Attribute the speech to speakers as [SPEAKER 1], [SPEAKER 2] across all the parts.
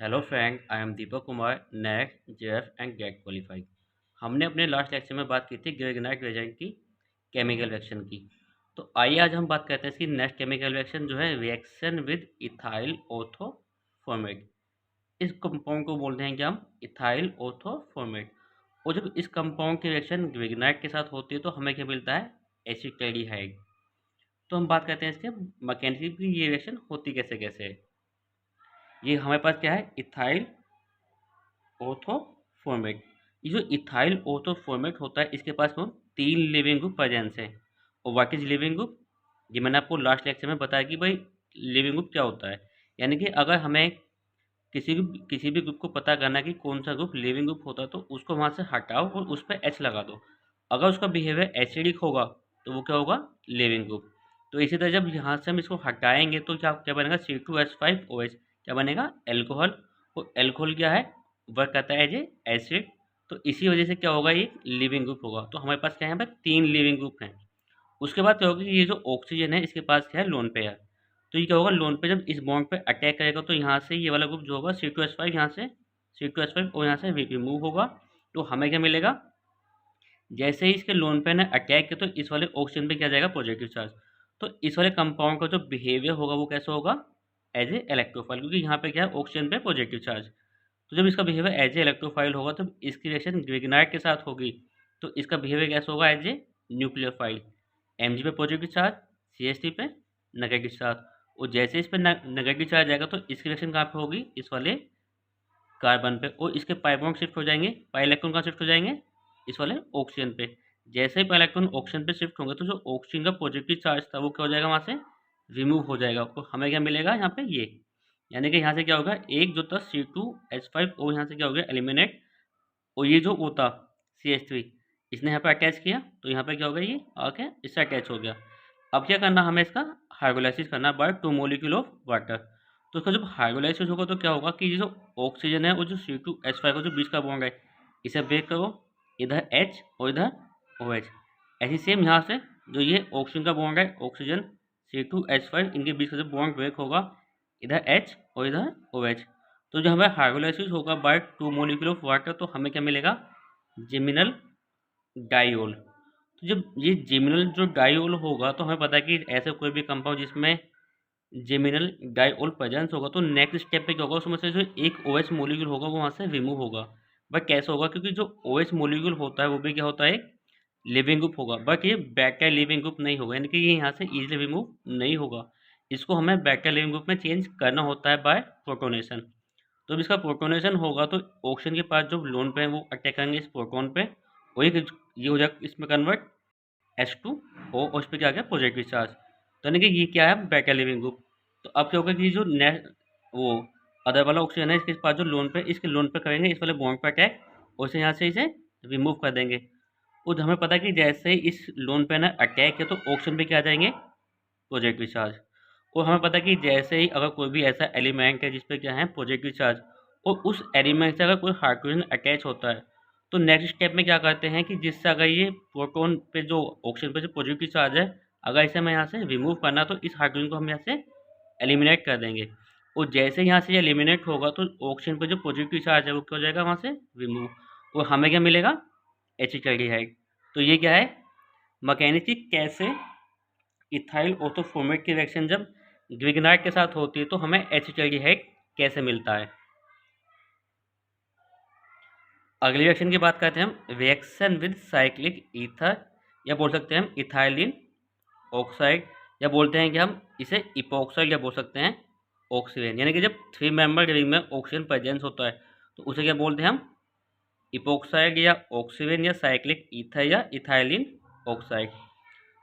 [SPEAKER 1] Hello friend, I am Deepak Kumar, NET JRF and GATE qualified. हमने अपने last lecture में बात की थी ग्रेगनाइट रिएजेंट की केमिकल रिएक्शन की। तो आइए आज हम बात करते हैं इसकी नेक्स्ट केमिकल रिएक्शन जो है रिएक्शन विद इथाइल ऑर्थोफॉर्मेट। इस कंपाउंड को बोलते हैं कि हम इथाइल ऑर्थोफॉर्मेट। और जब इस कंपाउंड की रिएक्शन ग्रेगनाइट के साथ होती है तो हमें क्या मिलता है? एसिटाल्डिहाइड। तो हम बात करते हैं इसके मैकेनिज्म, ये रिएक्शन होती कैसे कैसे है। ये हमारे पास क्या है? इथाइल ऑर्थोफॉर्मेट। ये जो इथाइल ऑर्थोफॉर्मेट होता है इसके पास में 3 लिविंग ग्रुप प्रेजेंस है। और व्हाट इज लिविंग ग्रुप? ये मैंने आपको लास्ट लेक्चर में बताया कि भाई लिविंग ग्रुप क्या होता है। यानी कि अगर हमें किसी भी ग्रुप को पता करना है कि कौन सा ग्रुप लिविंग ग्रुप होता है तो उसको वहाँ से हटाओ और उस पर एच लगा दो। अगर उसका बिहेवियर एसिडिक होगा तो वो क्या होगा? Leaving group. तो इसी तरह जब यहाँ से हम इसको हटाएंगे तो क्या क्या बनेगा? C2H5OH क्या बनेगा? एल्कोहल। और एल्कोहल क्या है? वर्क करता है एज ए एसिड। तो इसी वजह से क्या होगा? ये लिविंग ग्रुप होगा। तो हमारे पास क्या है? यहाँ पर 3 लिविंग ग्रुप हैं। उसके बाद क्या होगा कि ये जो ऑक्सीजन है इसके पास क्या है? Lone pair. तो ये क्या होगा? लोन पे जब इस बॉन्ड पे अटैक करेगा तो यहाँ से ये वाला ग्रुप जो होगा C2H5, यहाँ से C2H5 और यहाँ से रिमूव होगा। तो हमें क्या मिलेगा? जैसे ही इसके लोन पे ने अटैक किया तो इस वाले ऑक्सीजन पे क्या जाएगा? Positive charge. तो इस वाले कंपाउंड का जो बिहेवियर होगा वो कैसे होगा? एज ए इलेक्ट्रोफाइल, क्योंकि यहाँ पे क्या है? ऑक्सीजन पे पॉजिटिव चार्ज। तो जब इसका बिहेवियर एज ए इलेक्ट्रोफाइल होगा तो इसकी रिएक्शन ग्रेगनाइट के साथ होगी तो इसका बिहेवियर कैसे होगा? As a nucleophile. Mg पे पॉजिटिव चार्ज, CH3 पे नेगेटिव चार्ज। और जैसे इस पे नेगेटिव चार्ज आएगा तो इसकी रिएक्शन कहाँ पे होगी? इस वाले कार्बन पे। और इसके पाई बॉन्ड शिफ्ट हो जाएंगे, पाई इलेक्ट्रॉन कहाँ शिफ्ट हो जाएंगे? इस वाले ऑक्सीजन पे। जैसे ही पाई इलेक्ट्रॉन ऑक्सीजन पे शिफ्ट होंगे तो जो ऑक्सीजन का पॉजिटिव चार्ज था वो क्या हो जाएगा? वहाँ से रिमूव हो जाएगा। तो हमें क्या मिलेगा यहाँ पे? ये यानी कि यहाँ से क्या होगा? एक जो था C2H5 और यहाँ से क्या हो गया? एलिमिनेट। और ये जो होता CH3 इसने यहाँ पे अटैच किया तो यहाँ पे क्या हो गया? ये आके इससे अटैच हो गया। अब क्या करना हमें? इसका हाइड्रोलाइसिस करना बाय 2 मॉलिक्यूल ऑफ वाटर। तो इसका जब हाइड्रोलाइसिस होगा तो क्या होगा कि ये जो ऑक्सीजन है वो जो C2H5 का जो बीच का बॉन्ड है इसे ब्रेक करो, इधर H और इधर OH। ऐसी सेम यहाँ से जो ये ऑक्सीजन का बॉन्ड है, ऑक्सीजन C2H5, इनके बीच का जो बॉन्ड ब्रेक होगा, इधर H और इधर OH। तो जो हमें हाइड्रोलाइसिस होगा बाय 2 मॉलिक्यूल ऑफ वाटर तो हमें क्या मिलेगा? जिमिनल डाइऑल। तो जब ये जिमिनल जो डाइऑल होगा तो हमें पता है कि ऐसे कोई भी कंपाउंड जिसमें जिमिनल डाइऑल प्रेजेंस होगा तो नेक्स्ट स्टेप पे क्या होगा? उसमें से जो एक OH मॉलिक्यूल होगा वो वहाँ से रिमूव होगा। बट कैसे होगा? क्योंकि जो OH मॉलिक्यूल होता है वो भी क्या होता है? लिविंग ग्रुप होगा। बट ये बैक्टीरिया लिविंग ग्रुप नहीं होगा, यानी कि ये यहाँ से इजीली रिमूव नहीं होगा। इसको हमें बैक्टीरिया लिविंग ग्रुप में चेंज करना होता है बाय प्रोटोनेशन। तो जब इसका प्रोटोनेशन होगा तो ऑक्सीजन के पास जो लोन पे है वो अटैक करेंगे इस प्रोटोन पे। वही ये हो जाएगा इसमें कन्वर्ट H2O और उस पर क्या आ गया? Positive charge. तो यानी कि ये क्या है? Bacteria leaving group. तो अब क्या होगा कि जो नेक्स्ट वो अदर वाला ऑक्सीजन है इसके पास जो लोन पे, इसके लोन पे करेंगे इस वाले बॉन्ड पे अटैक और इसे यहाँ से इसे रिमूव कर देंगे। और हमें पता है कि जैसे ही इस लोन पे ना अटैक है तो ऑक्सीजन पे क्या आ जाएंगे? Positive charge. और हमें पता है कि जैसे ही अगर कोई भी ऐसा एलिमेंट है जिस पे क्या है? पॉजिटिव चार्ज, और उस एलिमेंट से अगर कोई हाइड्रोजन अटैच होता है तो नेक्स्ट स्टेप में क्या करते हैं कि जिससे अगर ये प्रोटॉन पे जो ऑक्सीजन पे जो पॉजिटिव चार्ज है अगर इसे हमें यहाँ से रिमूव करना तो इस हाइड्रोजन को हम यहाँ से एलिमिनेट कर देंगे। और जैसे यहाँ से ये एलिमिनेट होगा तो ऑक्सीजन पे जो पॉजिटिव चार्ज है वो क्या हो जाएगा? वहाँ से रिमूव। और हमें क्या मिलेगा? एसिटाल्डिहाइड। तो ये क्या है? मैकेनिज्म कैसे इथाइल ऑर्थोफॉर्मेट की रिएक्शन जब ग्विगनाइट के साथ होती है तो हमें एसिटाल्डिहाइड कैसे मिलता है। अगली रिएक्शन की बात करते हैं हम, रिएक्शन विद साइक्लिक ईथर, या बोल सकते हैं हम इथाइलिन ऑक्साइड, या बोलते हैं कि हम इसे इपोक्साइड या बोल सकते हैं ऑक्सीजन। यानी कि जब 3 मेंबर रिंग में ऑक्सीजन प्रेजेंस होता है तो उसे क्या बोलते हैं हम? इपोक्साइड या ऑक्सीजन या साइक्लिक ईथर या इथाइलिन ऑक्साइड।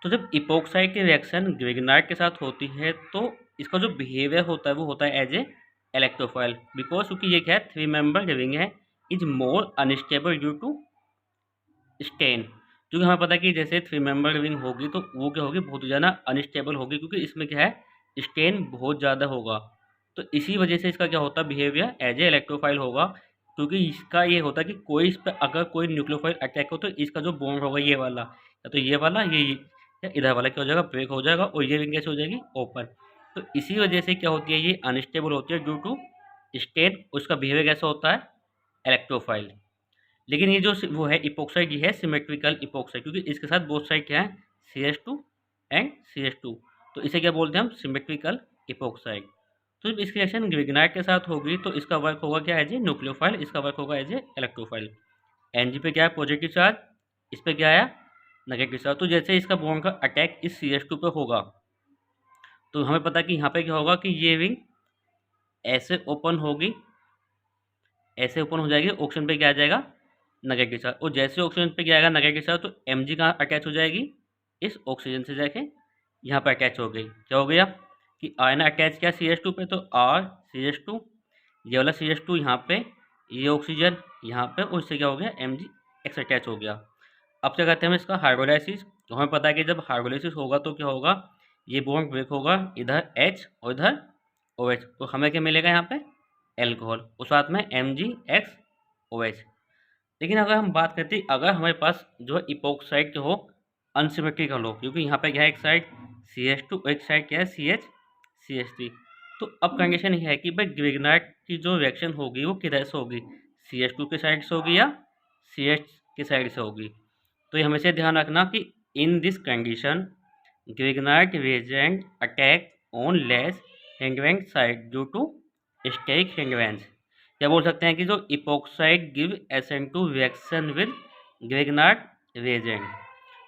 [SPEAKER 1] तो जब इपोक्साइड की रिएक्शन ग्रिग्नाइट के साथ होती है तो इसका जो बिहेवियर होता है वो होता है एज ए इलेक्ट्रोफाइल। बिकॉज क्योंकि ये क्या है? 3 मेंबर रिंग है, is more unstable due to strain. क्योंकि हमें पता है कि जैसे 3 मेंबर रिंग होगी तो वो क्या होगी? बहुत ज़्यादा अनस्टेबल होगी, क्योंकि इसमें क्या है? स्टेन बहुत ज़्यादा होगा। तो इसी वजह से इसका क्या होता है? बिहेवियर एज ए इलेक्ट्रोफाइल होगा। क्योंकि इसका ये होता है कि कोई इस पर अगर कोई न्यूक्लियोफाइल अटैक हो तो इसका जो बॉन्ड होगा ये वाला या तो ये वाला ये या इधर वाला क्या हो जाएगा? ब्रेक हो जाएगा और ये रिंग कैसे हो जाएगी? ओपन। तो इसी वजह से क्या होती है? ये अनस्टेबल होती है ड्यू टू स्टेट उसका बिहेवियर कैसा होता है, इलेक्ट्रोफाइल। लेकिन ये जो वो है इपोक्साइड, ये है सिमेट्रिकल इपोक्साइड, क्योंकि इसके साथ बोथ साइड क्या है, CH2 एंड CH2, तो इसे क्या बोलते हैं हम, सिमेट्रिकल इपोक्साइड। तो जब इसकी रिएक्शन ग्रिग्नाइट के साथ होगी तो इसका वर्क होगा क्या, एज ए न्यूक्लियोफाइल, इसका वर्क होगा एज ए इलेक्ट्रोफाइल। Ng पे क्या है, पॉजिटिव चार्ज, इस पे क्या है, नेगेटिव चार्ज। तो जैसे इसका बॉन्ड का अटैक इस CH2 पे होगा तो हमें पता है कि यहाँ पे क्या होगा कि ये रिंग ऐसे ओपन होगी, ऐसे ओपन हो जाएगी, ऑक्सीजन पे क्या आ जाएगा, नेगेटिव चार्ज। और जैसे ऑक्सीजन पे क्या आएगा नेगेटिव चार्ज, तो Mg कहाँ अटैच हो जाएगी, इस ऑक्सीजन से जाके यहाँ पर अटैच हो गई। क्या हो गया कि आयन अटैच किया CH2 पे, तो R CH2, ये वाला CH2 यहाँ पे, ये ऑक्सीजन यहाँ पे, और इससे क्या हो गया, Mg अटैच हो गया। अब क्या कहते हैं हम इसका हाइड्रोलाइसिस। तो हमें पता है कि जब हाइड्रोलाइसिस होगा तो क्या होगा, ये बॉन्ड ब्रेक होगा, इधर H और इधर OH, तो हमें क्या मिलेगा यहाँ पे, एल्कोहल, और साथ में MgXOH। लेकिन अगर हम बात करते हैं, अगर हमारे पास जो है इपोक्साइड हो अनसिमेट्रिकल हो, क्योंकि यहाँ पे क्या है, एक साइड CH2 एक साइड क्या है CH3, तो अब कंडीशन ये है कि भाई ग्रिग्नाइट की जो रिएक्शन होगी वो किधर से होगी, CH2 के साइड से होगी या CH के साइड से होगी। तो ये हमेशा ध्यान रखना कि in this condition Grignard reagent attack on less हेंगवेंग side due to steric hindrance. क्या बोल सकते हैं कि जो epoxide give SN2 reaction with Grignard reagent.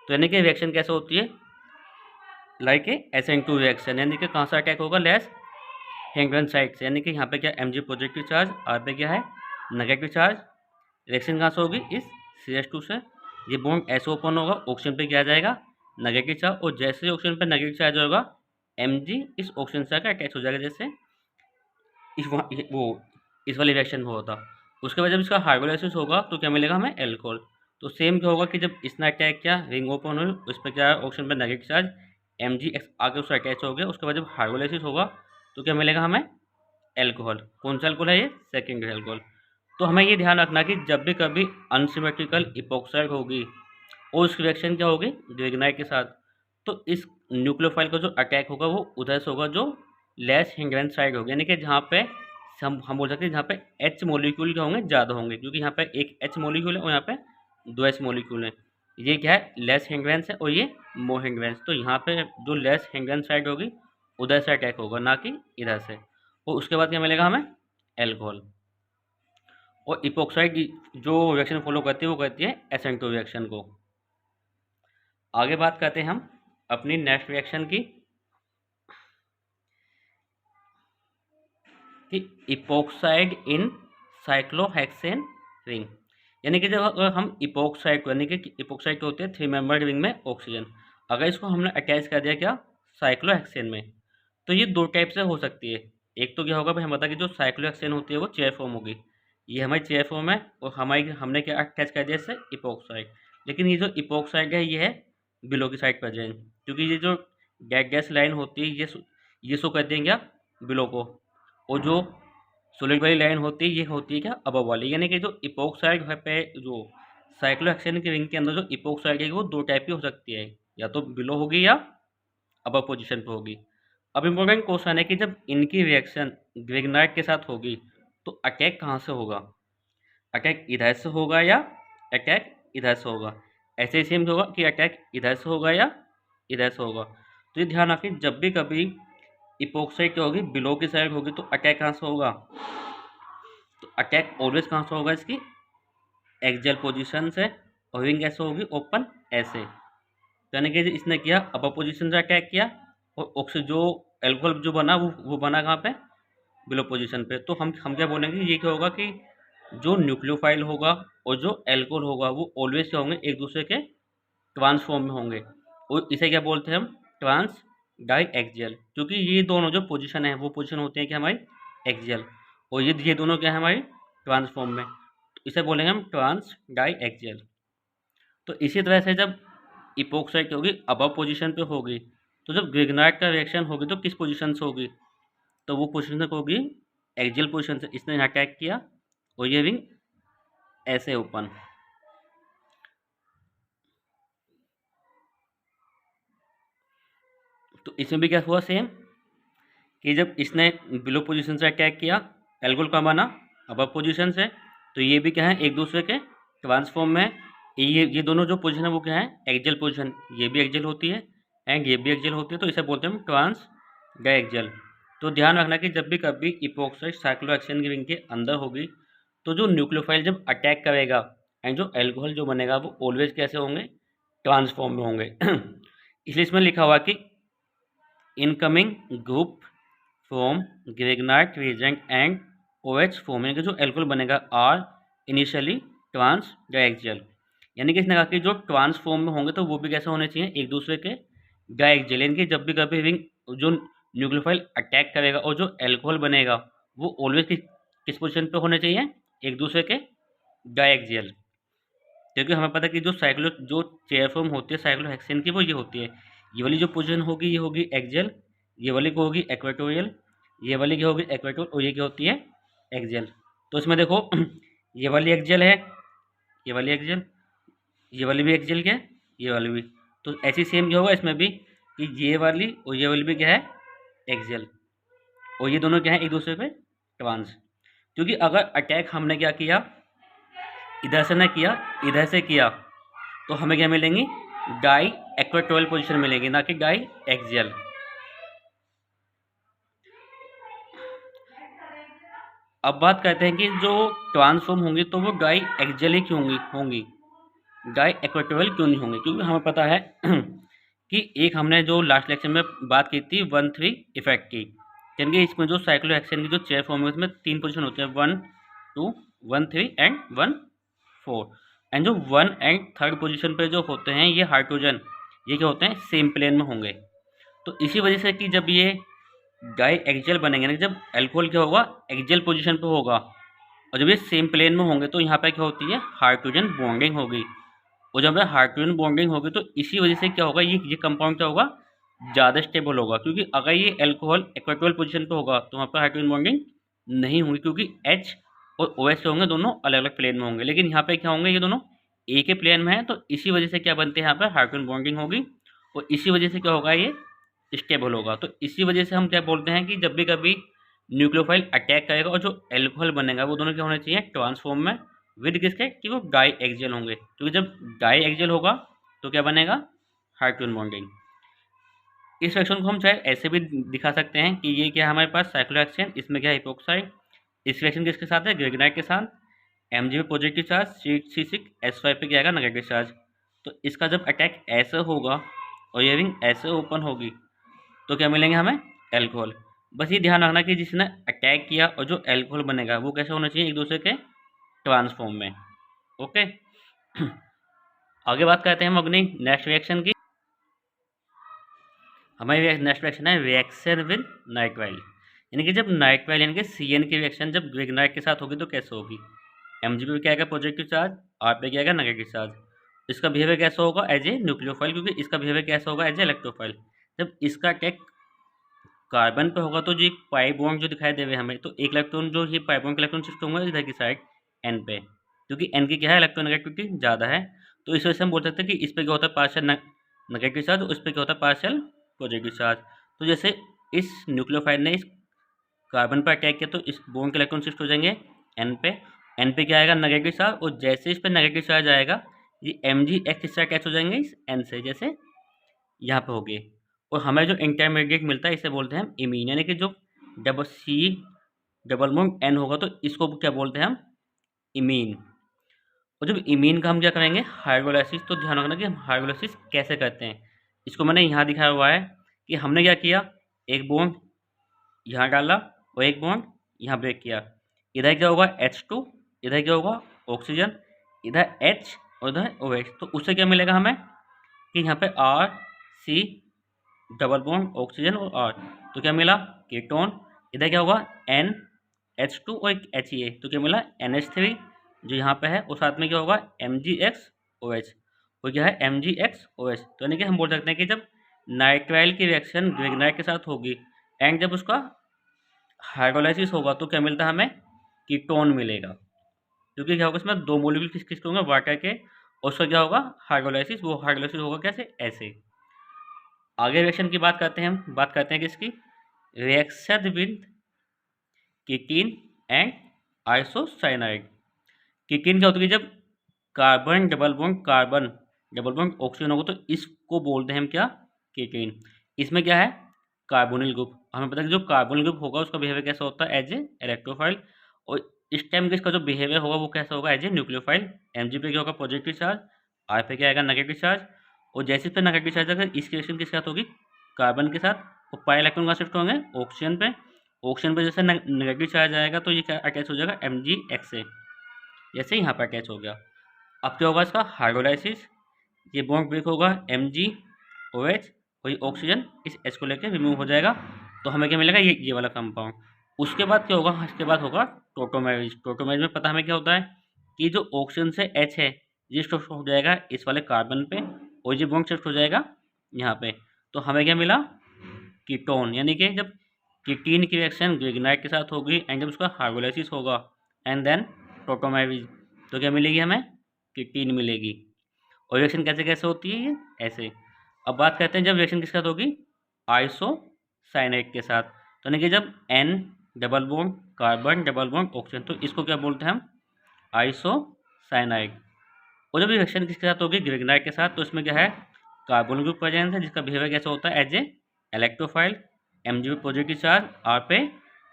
[SPEAKER 1] तो यानी कि रिएक्शन कैसे होती है, लाइक ए SN2 रिएक्शन, यानी कि कहाँ से अटैक होगा, लेस हेंगवेन साइड से, यानी कि यहाँ पे क्या Mg पॉजिटिव चार्ज, R पे क्या है नेगेटिव चार्ज। रिएक्शन कहाँ से होगी, इस CH2 से, ये बॉन्ड ऐसे ओपन होगा, ऑक्सीजन पे क्या आ जाएगा, नेगेटिव चार्ज, और जैसे ही ऑक्सीजन पे नेगेटिव चार्ज होगा Mg इस ऑक्सीजन से आकर अटैच हो जाएगा, जैसे इस वाली रिएक्शन हुआ था। उसके बाद जब इसका हाइड्रोलाइसिस होगा तो क्या मिलेगा हमें, एल्कोहल। तो सेम क्या होगा कि जब इसने अटैक किया, रिंग ओपन हुई, उस पर क्या ऑक्सीजन पर नेगेटिव चार्ज, Mg आगे उससे अटैच हो गया, उसके बाद जब हाइड्रोलाइसिस होगा तो क्या मिलेगा हमें, एल्कोहल। कौन सा एल्कोहल है, ये सेकेंडरी एल्कोहल। तो हमें ये ध्यान रखना कि जब भी कभी अनसिमेट्रिकल इपोक्साइड होगी और उसकी रिएक्शन क्या होगी ग्रिग्नाइट के साथ, तो इस न्यूक्लियोफाइल का जो अटैक होगा वो उधर से होगा जो लेस हिंगवेन साइड होगी, यानी कि जहाँ पे हम बोल सकते हैं जहाँ पे H मॉलिक्यूल क्या होंगे, ज़्यादा होंगे, क्योंकि यहाँ पे एक H मॉलिक्यूल है और यहाँ पे 2 H मॉलिक्यूल है। ये क्या है, लेस हिंगवेंस है, और ये मोर हिंगवेंस। तो यहाँ पे जो लेस हिंगवेंस साइड होगी उधर से अटैक होगा, ना कि इधर से। और उसके बाद क्या मिलेगा हमें, एल्कोहल। और इपोक्साइड जो रिएक्शन फॉलो करती है वो कहती है SN2 रिएक्शन को। आगे बात करते हैं हम अपनी नेक्स्ट रिएक्शन की, कि इपोक्साइड इन साइक्लोहेक्सेन रिंग। यानी कि जब अगर हम इपोक्साइड को, यानी कि इपोक्साइड को होते हैं 3 मेंबर्ड रिंग में ऑक्सीजन, अगर इसको हमने अटैच कर दिया क्या, साइक्लोहेक्सेन में, तो ये 2 टाइप से हो सकती है। एक तो क्या होगा भाई, हम बता कि जो साइक्लोहेक्सेन होती है वो चेयर फॉर्म होगी, ये हमारी चेयर फॉर्म है, और हमारी हमने क्या अटैच कर दिया इससे, इपोक्साइड। लेकिन ये जो इपोक्साइड है ये है बिलो की साइड प्रेजेंट, क्योंकि ये जो गैस लाइन होती है ये शो कर देंगे क्या, बिलो को, और जो सॉलिड वाली लाइन होती है ये होती है क्या, अबव वाली। यानी कि जो इपोक्साइड है पे, जो साइक्लोहेक्सेन के रिंग के अंदर जो इपोक्साइड है वो 2 टाइप की हो सकती है, या तो बिलो होगी या अबव पोजीशन पे होगी। अब इम्पोर्टेंट क्वेश्चन है कि जब इनकी रिएक्शन ग्रिग्नाइट के साथ होगी तो अटैक कहाँ से होगा, अटैक इधर से होगा या अटैक इधर से होगा। ऐसे ही सेम होगा कि अटैक इधर से होगा या इधर से होगा। तो ये ध्यान रखें, जब भी कभी इपोक्साइड क्या होगी, बिलो की साइड होगी, तो अटैक कहाँ से होगा, तो अटैक ऑलवेज कहाँ से होगा, इसकी एक्सियल पोजीशन से, और विंग कैसे होगी, ओपन ऐसे। यानी कि इसने किया अपर पोजीशन से अटैक किया, और ऑक्सीजन जो एल्कोहल जो बना वो बना कहाँ पे, बिलो पोजीशन पे। तो हम क्या बोलेंगे, ये क्या होगा कि जो न्यूक्लियोफाइल होगा और जो एल्कोहल होगा वो ऑलवेज क्या होंगे, एक दूसरे के ट्रांस फॉर्म में होंगे, और इसे क्या बोलते हैं हम, ट्रांस डाई एक्सियल। क्योंकि ये दोनों जो पोजीशन है वो पोजीशन होते हैं कि हमारी एक्सियल, और ये दोनों क्या है हमारी ट्रांस फॉर्म में, तो इसे बोलेंगे हम ट्रांस डाई एक्सियल। तो इसी तरह से जब इपोक्साइड होगी अबव पोजीशन पे होगी, तो जब ग्रिग्नाइट का रिएक्शन होगी तो किस पोजीशन से होगी, तो वो पोजीशन होगी एक्सियल पोजीशन से। इसने यहाँ अटैक किया और ये रिंग ऐसे ओपन, तो इसमें भी क्या हुआ सेम, कि जब इसने बिलो पोजीशन से अटैक किया एल्कोहल का बना अपर पोजीशन से, तो ये भी क्या है एक दूसरे के ट्रांसफॉर्म में है। ये दोनों जो पोजीशन है वो क्या है एक्सियल पोजीशन, ये भी एक्सियल होती है एंड ये भी एक्सियल होती है, तो इसे बोलते हैं हम ट्रांस डायएक्सियल। तो ध्यान रखना कि जब भी कभी इपॉक्साइड साइक्लोहेक्सेन की रिंग के अंदर होगी तो जो न्यूक्लियोफाइल जब अटैक करेगा एंड जो एल्कोहल जो बनेगा वो ऑलवेज कैसे होंगे, ट्रांसफॉर्म में होंगे। इसलिए इसमें लिखा हुआ कि incoming group from Grignard reagent and OH form, यानी कि जो एल्कोहल बनेगा आर इनिशियली ट्रांस डायएक्सियल, यानी कि इसने कहा कि जो ट्रांस फॉर्म में होंगे तो वो भी कैसे होने चाहिए एक दूसरे के डायएक्सियल, यानी कि जब भी कभी रिंग जो न्यूक्लियोफाइल अटैक करेगा और जो एल्कोहल बनेगा वो ऑलवेज किस पोजीशन पे होने चाहिए, एक दूसरे के डायएक्सियल। क्योंकि हमें पता है कि जो चेयर फॉर्म होती है साइक्लोहेक्सेन की वो ये होती है, ये वाली जो पोजीशन होगी ये होगी एक्सियल, ये वाली को होगी इक्वेटोरियल, ये वाली की होगी इक्वेटोरियल और ये क्या होती है एक्सियल। तो इसमें देखो ये वाली एक्सियल है, ये वाली एक्सियल, ये वाली भी एक्सियल क्या है, ये वाली भी, तो ऐसी सेम क्या होगा इसमें भी कि ये वाली और ये वाली भी क्या है एक्सियल, और ये दोनों क्या है एक दूसरे पे ट्रांस। क्योंकि अगर अटैक हमने क्या किया इधर से ना किया इधर से किया तो हमें क्या मिलेंगी डाई इक्वेटोरियल पोजीशन मिलेगी, ना कि डाई एक्सियल। अब बात करते हैं कि जो ट्रांसफॉर्म होंगी तो वो डाई एक्सियल ही क्यों होंगी, डाई इक्वेटोरियल क्यों नहीं होंगी, क्योंकि हमें पता है कि एक हमने जो लास्ट लेक्चर में बात की थी 1-3 इफेक्ट की, क्योंकि इसमें जो साइक्लोहेक्सेन की जो चेयर फॉर्म है उसमें 3 पोजीशन होते हैं 1, 2, 1, 3 एंड 1, 4 एंड जो 1 एंड 3rd पोजीशन पे जो होते हैं ये हाइड्रोजन ये क्या होते हैं सेम प्लेन में होंगे। तो इसी वजह से कि जब ये डाई एक्सियल बनेंगे ना, जब एल्कोहल क्या होगा एक्सियल पोजीशन पे होगा और जब ये सेम प्लेन में होंगे तो यहाँ पे क्या होती है हाइड्रोजन बॉन्डिंग होगी, और जब हाइड्रोजन बॉन्डिंग होगी तो इसी वजह से क्या होगा ये कंपाउंड क्या होगा ज़्यादा स्टेबल होगा। क्योंकि अगर ये एल्कोहल इक्वेटोरियल पोजीशन पे होगा तो वहाँ पर हाइड्रोजन बॉन्डिंग नहीं होगी, क्योंकि H और OH होंगे दोनों अलग अलग प्लेन में होंगे, लेकिन यहाँ पे क्या होंगे ये दोनों एक ही प्लेन में है, तो इसी वजह से क्या बनते हैं यहाँ पर हाइड्रोजन बॉन्डिंग होगी और इसी वजह से क्या होगा ये स्टेबल होगा। तो इसी वजह से हम क्या बोलते हैं कि जब भी कभी न्यूक्लियोफाइल अटैक करेगा और जो एल्कोहल बनेगा वो दोनों क्या होने चाहिए ट्रांसफॉर्म में विद किसके कि वो डाई एक्सियल होंगे, क्योंकि जब डाई एक्सियल होगा तो क्या बनेगा हाइड्रोजन बॉन्डिंग। इस रिएक्शन को हम चाहे ऐसे भी दिखा सकते हैं कि ये क्या है हमारे पास साइक्लोहेक्सेन, इसमें क्या है इपॉक्साइड, इस रिएक्शन किसके साथ है ग्रेगनाइट के साथ, Mg पे पॉजिटिव चार्ज, C6H5 पे क्या आएगा नेगेटिव चार्ज। तो इसका जब अटैक ऐसे होगा और ये रिंग ऐसे ओपन होगी तो क्या मिलेंगे हमें एल्कोहल। बस ये ध्यान रखना कि जिसने अटैक किया और जो एल्कोहल बनेगा वो कैसे होना चाहिए एक दूसरे के ट्रांसफॉर्म में। ओके आगे बात करते हैं हम अपनी नेक्स्ट रिएक्शन की। हमारी नेक्स्ट रिएक्शन है रिएक्शन विद नाइट्राइल, यानी कि जब नाइट्राइल यानी कि CN की रिएक्शन जब ग्रेगनाइट के साथ होगी तो कैसे होगी, Mg पे क्या आएगा पॉजिटिव चार्ज, R पे क्या आएगा नेगेटिव चार्ज। इसका बिहेवियर कैसा होगा एज ए न्यूक्लियोफाइल, क्योंकि इसका बिहेवियर कैसा होगा एज ए इलेक्ट्रोफाइल। जब इसका अटैक कार्बन पे होगा तो जो एक पाई बॉन्ड जो दिखाई देवे हमें, तो एक इलेक्ट्रॉन जो ये पाई बॉन्ड का इलेक्ट्रॉन शिफ्ट होंगे इधर की साइड N पे, क्योंकि N की क्या है इलेक्ट्रोनेगेटिविटी ज़्यादा है, तो इस वजह से हम बोल सकते हैं कि इस पर क्या होता है पार्शियल नेगेटिव चार्ज और इस पर क्या होता है पार्शियल पॉजिटिव चार्ज। तो जैसे इस न्यूक्लियोफाइल ने इस कार्बन पर अटैक किया तो इस बॉन्ड के इलेक्ट्रॉन शिफ्ट हो जाएंगे N पे क्या आएगा नेगेटिव चार्ज, और जैसे इस पर नेगेटिव चार्ज आएगा ये Mgx इससे अटैच हो जाएंगे इस N से, जैसे यहाँ पे हो गए, और हमें जो इंटरमीडिएट मिलता है इसे बोलते हैं हम इमीन, यानी कि जो डबल बॉन्ड N होगा तो इसको क्या बोलते हैं हम इमीन। और जब इमीन का हम क्या करेंगे हाइड्रोलाइसिस, तो ध्यान रखना कि हम हाइड्रोलाइसिस कैसे करते हैं। इसको मैंने यहाँ दिखाया हुआ है कि हमने क्या किया एक बॉन्ड यहाँ डाला और एक बॉन्ड यहाँ ब्रेक किया, इधर क्या होगा H2, इधर क्या होगा ऑक्सीजन, इधर H और इधर OH, तो उससे क्या मिलेगा हमें कि यहाँ पे R C double bond oxygen और R, तो क्या मिला कीटोन, इधर क्या होगा NH2 और एक HA, तो क्या मिला NH3 जो यहाँ पे है, और साथ में क्या होगा MgX OH, तो क्या है MgX OH। तो यानी कि हम बोल सकते हैं कि जब नाइट्राइल की रिएक्शन ग्रेगनाइट के साथ होगी एंड जब उसका हाइड्रोलाइसिस होगा तो क्या मिलता है हमें कीटोन मिलेगा, क्योंकि क्या होगा इसमें दो मोलिक्यूल किस किस के होंगे वाटर के, और उसका क्या होगा हाइड्रोलाइसिस, वो हाइड्रोलाइसिस होगा कैसे ऐसे। आगे रिएक्शन की बात करते हैं हम, बात करते हैं किसकी रिएक्शन विद कीटीन एंड आइसोसाइनाइड। किकीन क्या होती है, जब कार्बन डबल बॉन्ड ऑक्सीजन होगा तो इसको बोलते हैं हम क्या, किकीन। इसमें क्या है, कार्बोनिल ग्रुप। हमें पता है कि जो कार्बोनिल ग्रुप होगा उसका बिहेवियर कैसा होता है, एज ए इलेक्ट्रोफाइल। और इस टाइम के इसका जो बिहेवियर होगा वो कैसा होगा, एज ए न्यूक्लियोफाइल। Mg पे क्या होगा, पॉजिटिव चार्ज, R पे क्या आएगा, नेगेटिव चार्ज। और जैसे इस पे नेगेटिव चार्ज अगर इसकी रिएक्शन किसके साथ होगी, कार्बन के साथ, और पाई इलेक्ट्रॉन कहाँ शिफ्ट होंगे, ऑक्सीजन पे। ऑक्सीजन पे जैसे नेगेटिव चार्ज आएगा तो ये क्या अटैच हो जाएगा, Mgx से, जैसे यहाँ पर अटैच हो गया। अब क्या होगा इसका हाइड्रोलाइसिस, ये बॉन्ड ब्रेक होगा, MgOH, और ये ऑक्सीजन इस H को लेकर रिमूव हो जाएगा। तो हमें क्या मिलेगा, ये वाला कंपाउंड। उसके बाद क्या होगा, इसके बाद होगा टोटोमेरिज। टोटोमेरिज में पता हमें क्या होता है कि जो ऑक्सीजन से H है ये शिफ्ट हो जाएगा इस वाले कार्बन पे, और ये बॉन्ड शिफ्ट हो जाएगा यहाँ पे। तो हमें क्या मिला, कीटोन। यानी कि जब कीटीन की रिएक्शन ग्रिग्नाइट के साथ होगी एंड जब उसका हाइड्रोलाइसिस होगा एंड देन टोटोमेरिज, तो क्या मिलेगी हमें, कीटीन मिलेगी। और रिएक्शन कैसे कैसे होती है ये, ऐसे। अब बात करते हैं जब रिएक्शन किसके साथ होगी, आइसोसाइनाइड के साथ। तो यानी कि जब N double bond carbon double bond oxygen, तो इसको क्या बोलते हैं हम, आइसोसाइनाइड। और जब रिएक्शन किसके साथ होगी, ग्रिग्नाइट के साथ, तो इसमें क्या है, कार्बन ग्रुप प्रेजेंस है जिसका बिहेवियर कैसा होता है, एज ए इलेक्ट्रोफाइल। Mg पे पॉजिटिव चार्ज, R पे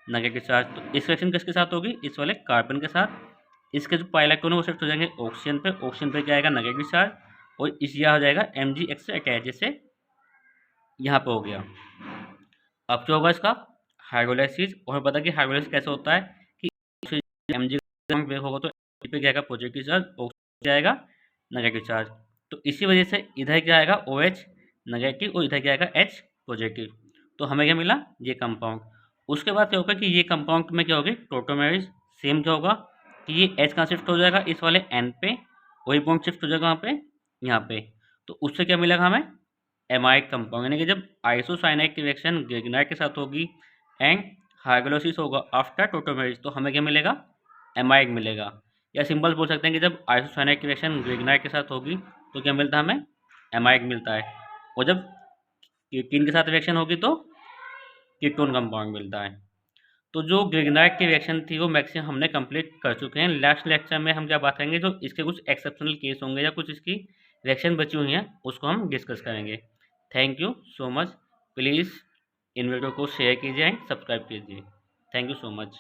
[SPEAKER 1] नेगेटिव चार्ज। तो इस रिएक्शन किसके साथ होगी, इस वाले कार्बन के साथ। इसके जो पाई इलेक्ट्रॉन है वो शिफ्ट हो जाएंगे ऑक्सीजन पे, ऑक्सीजन पे क्या आएगा, नेगेटिव चार्ज, और इस यह हो जाएगा Mgx से अटैच, जैसे यहाँ पे हो गया। अब क्या होगा इसका हाइड्रोलाइसिस। और हमें पता है कि हाइड्रोलाइसिस कैसे होता है कि Mg ब्रेक होगा तो Mg पे क्या आएगा, पॉजिटिव चार्ज, ऑक्सीजन आएगा नेगेटिव चार्ज। तो इसी वजह से इधर क्या आएगा, OH नेगेटिव, और इधर क्या आएगा, H पॉजिटिव। तो हमें क्या मिला, ये कंपाउंड। उसके बाद क्या होगा कि ये कंपाउंड में क्या होगी, टोटोमेरिज। सेम क्या होगा कि ये H कहाँ शिफ्ट हो जाएगा, इस वाले N पे, वही बॉन्ड शिफ्ट हो जाएगा वहाँ पे, यहाँ पे। तो उससे क्या मिलेगा हमें, एमाइड कंपाउंड। यानी कि जब आइसोसाइनाइड की रिएक्शन ग्रिग्नाइट के साथ होगी एंड हाइड्रोलाइसिस होगा आफ्टर टोटोमेरिज, तो हमें क्या मिलेगा, एमाइड मिलेगा। या सिंपल बोल सकते हैं कि जब आइसोसाइनाइड की रिएक्शन ग्रिग्नाइट के साथ होगी तो क्या मिलता है हमें, एमाइड मिलता है। और जब कीटोन के साथ रिएक्शन होगी तो कीटोन कंपाउंड मिलता है। तो जो ग्रिग्नाइट की रिएक्शन थी वो मैक्सिमम हमने कंप्लीट कर चुके हैं। लास्ट लेक्चर में हम क्या बात करेंगे, जो इसके कुछ एक्सेप्शनल केस होंगे या कुछ इसकी रिएक्शन बची हुई हैं उसको हम डिस्कस करेंगे। Thank you so much. Please in video को शेयर कीजिए एंड सब्सक्राइब कीजिए। Thank you so much.